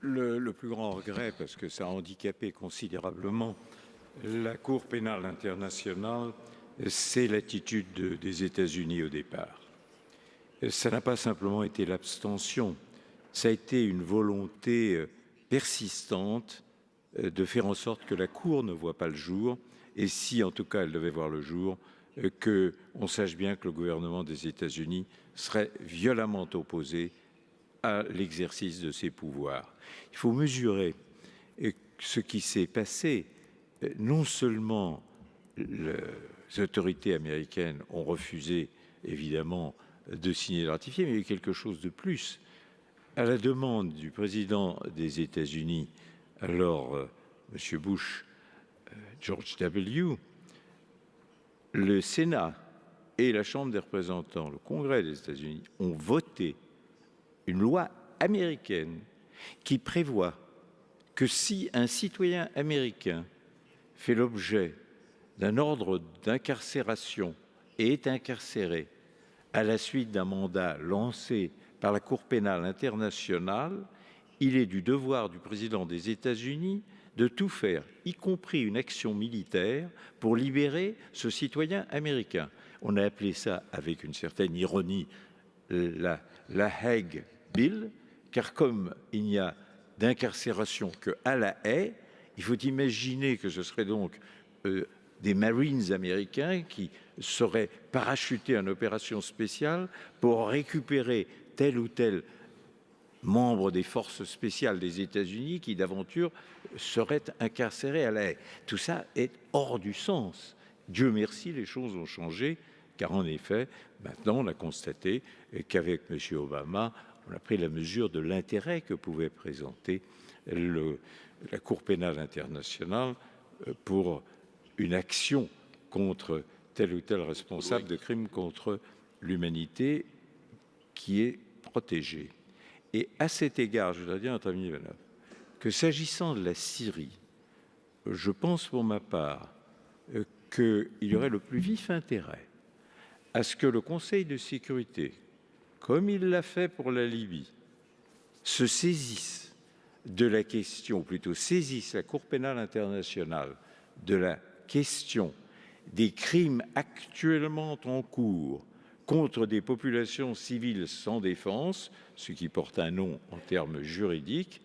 Le plus grand regret, parce que ça a handicapé considérablement la Cour pénale internationale, c'est l'attitude des États-Unis au départ. Ça n'a pas simplement été l'abstention, ça a été une volonté persistante de faire en sorte que la Cour ne voit pas le jour, et si en tout cas elle devait voir le jour, qu'on sache bien que le gouvernement des États-Unis serait violemment opposé à l'exercice de ses pouvoirs. Il faut mesurer ce qui s'est passé. Non seulement les autorités américaines ont refusé, évidemment, de signer et de ratifier, mais il y a eu quelque chose de plus. À la demande du président des États-Unis, alors M. Bush, George W., le Sénat et la Chambre des représentants, le Congrès des États-Unis, ont voté une loi américaine qui prévoit que si un citoyen américain fait l'objet d'un ordre d'incarcération et est incarcéré à la suite d'un mandat lancé par la Cour pénale internationale, il est du devoir du président des États-Unis de tout faire, y compris une action militaire, pour libérer ce citoyen américain. On a appelé ça, avec une certaine ironie, la Hague Bill, car comme il n'y a d'incarcération qu'à La Haye, il faut imaginer que ce serait donc des Marines américains qui seraient parachutés en opération spéciale pour récupérer tel ou tel membre des forces spéciales des États-Unis qui, d'aventure, serait incarcéré à La Haye. Tout ça est hors du sens. Dieu merci, les choses ont changé, car en effet, maintenant, on a constaté qu'avec M. Obama, on a pris la mesure de l'intérêt que pouvait présenter la Cour pénale internationale pour une action contre tel ou tel responsable de crimes contre l'humanité qui est protégé. Et à cet égard, je voudrais dire à notre ami Ivanov que s'agissant de la Syrie, je pense pour ma part qu'il y aurait le plus vif intérêt à ce que le Conseil de sécurité, comme il l'a fait pour la Libye, se saisisse de la question, ou plutôt saisisse la Cour pénale internationale de la question des crimes actuellement en cours contre des populations civiles sans défense, ce qui porte un nom en termes juridiques,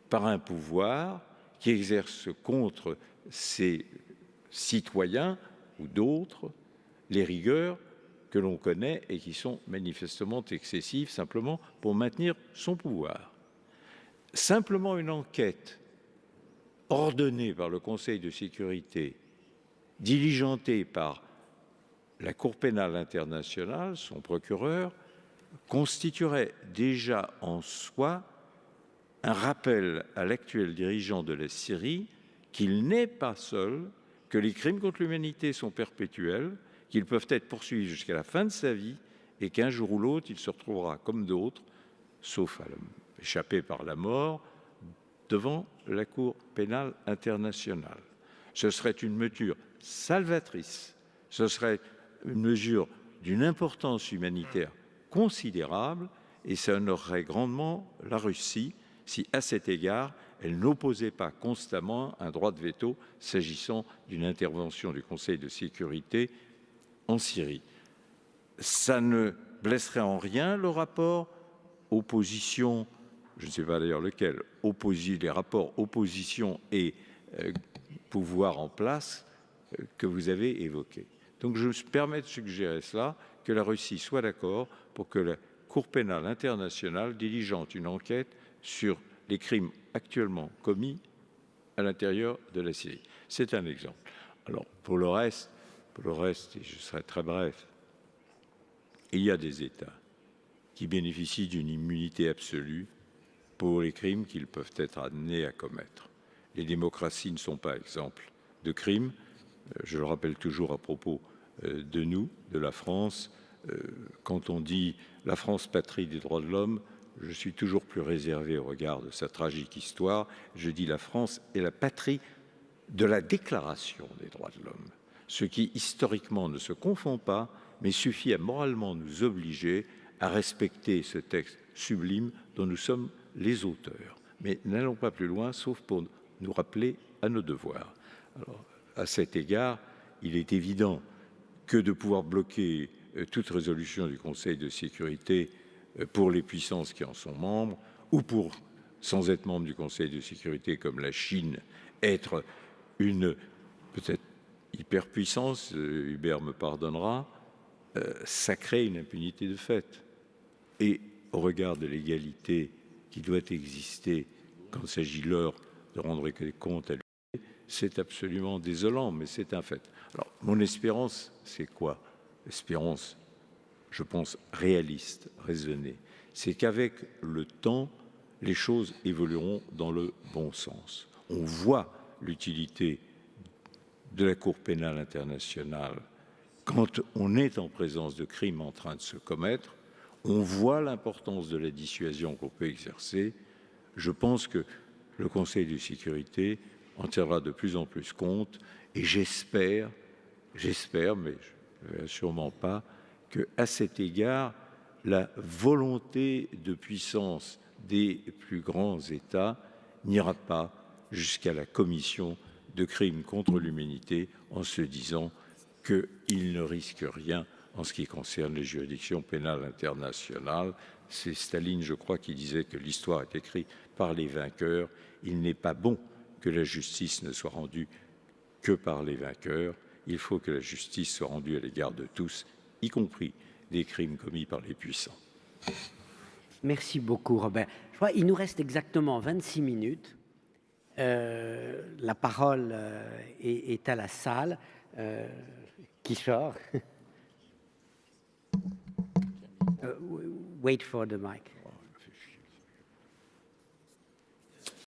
par un pouvoir qui exerce contre ses citoyens ou d'autres les rigueurs que l'on connaît et qui sont manifestement excessives simplement pour maintenir son pouvoir. Simplement une enquête ordonnée par le Conseil de sécurité, diligentée par la Cour pénale internationale, son procureur, constituerait déjà en soi un rappel à l'actuel dirigeant de la Syrie qu'il n'est pas seul, que les crimes contre l'humanité sont perpétuels, qu'ils peuvent être poursuivis jusqu'à la fin de sa vie et qu'un jour ou l'autre, il se retrouvera comme d'autres, sauf à échapper par la mort, devant la Cour pénale internationale. Ce serait une mesure salvatrice, ce serait une mesure d'une importance humanitaire considérable et ça honorerait grandement la Russie si, à cet égard, elle n'opposait pas constamment un droit de veto s'agissant d'une intervention du Conseil de sécurité en Syrie. Ça ne blesserait en rien le rapport opposition, je ne sais pas d'ailleurs lequel, les rapports opposition et pouvoir en place que vous avez évoqués. Donc je me permets de suggérer cela, que la Russie soit d'accord pour que la Cour pénale internationale diligente une enquête sur les crimes actuellement commis à l'intérieur de la Syrie. C'est un exemple. Alors pour le reste, et je serai très bref, il y a des États qui bénéficient d'une immunité absolue pour les crimes qu'ils peuvent être amenés à commettre. Les démocraties ne sont pas exemples de crimes. Je le rappelle toujours à propos de nous, de la France. Quand on dit la France patrie des droits de l'homme, je suis toujours plus réservé au regard de sa tragique histoire. Je dis la France est la patrie de la Déclaration des droits de l'homme, ce qui historiquement ne se confond pas, mais suffit à moralement nous obliger à respecter ce texte sublime dont nous sommes les auteurs. Mais n'allons pas plus loin, sauf pour nous rappeler à nos devoirs. Alors, à cet égard, il est évident que de pouvoir bloquer toute résolution du Conseil de sécurité pour les puissances qui en sont membres, ou pour, sans être membre du Conseil de sécurité comme la Chine, être une peut-être hyperpuissance, Hubert me pardonnera, ça crée une impunité de fait. Et au regard de l'égalité qui doit exister quand il s'agit l'heure de rendre des comptes à lui, c'est absolument désolant, mais c'est un fait. Alors, mon espérance, c'est quoi? Espérance, je pense, réaliste, raisonnée. C'est qu'avec le temps, les choses évolueront dans le bon sens. On voit l'utilité de la Cour pénale internationale quand on est en présence de crimes en train de se commettre. On voit l'importance de la dissuasion qu'on peut exercer. Je pense que le Conseil de sécurité en tiendra de plus en plus compte et j'espère, mais je ne vais sûrement pas, qu'à cet égard, la volonté de puissance des plus grands États n'ira pas jusqu'à la commission de crimes contre l'humanité en se disant qu'ils ne risquent rien en ce qui concerne les juridictions pénales internationales. C'est Staline, je crois, qui disait que l'histoire est écrite par les vainqueurs. Il n'est pas bon que la justice ne soit rendue que par les vainqueurs. Il faut que la justice soit rendue à l'égard de tous, y compris des crimes commis par les puissants. Merci beaucoup, Robert. Je crois qu'il nous reste exactement 26 minutes. La parole est à la salle. Qui sort? Wait for the mic.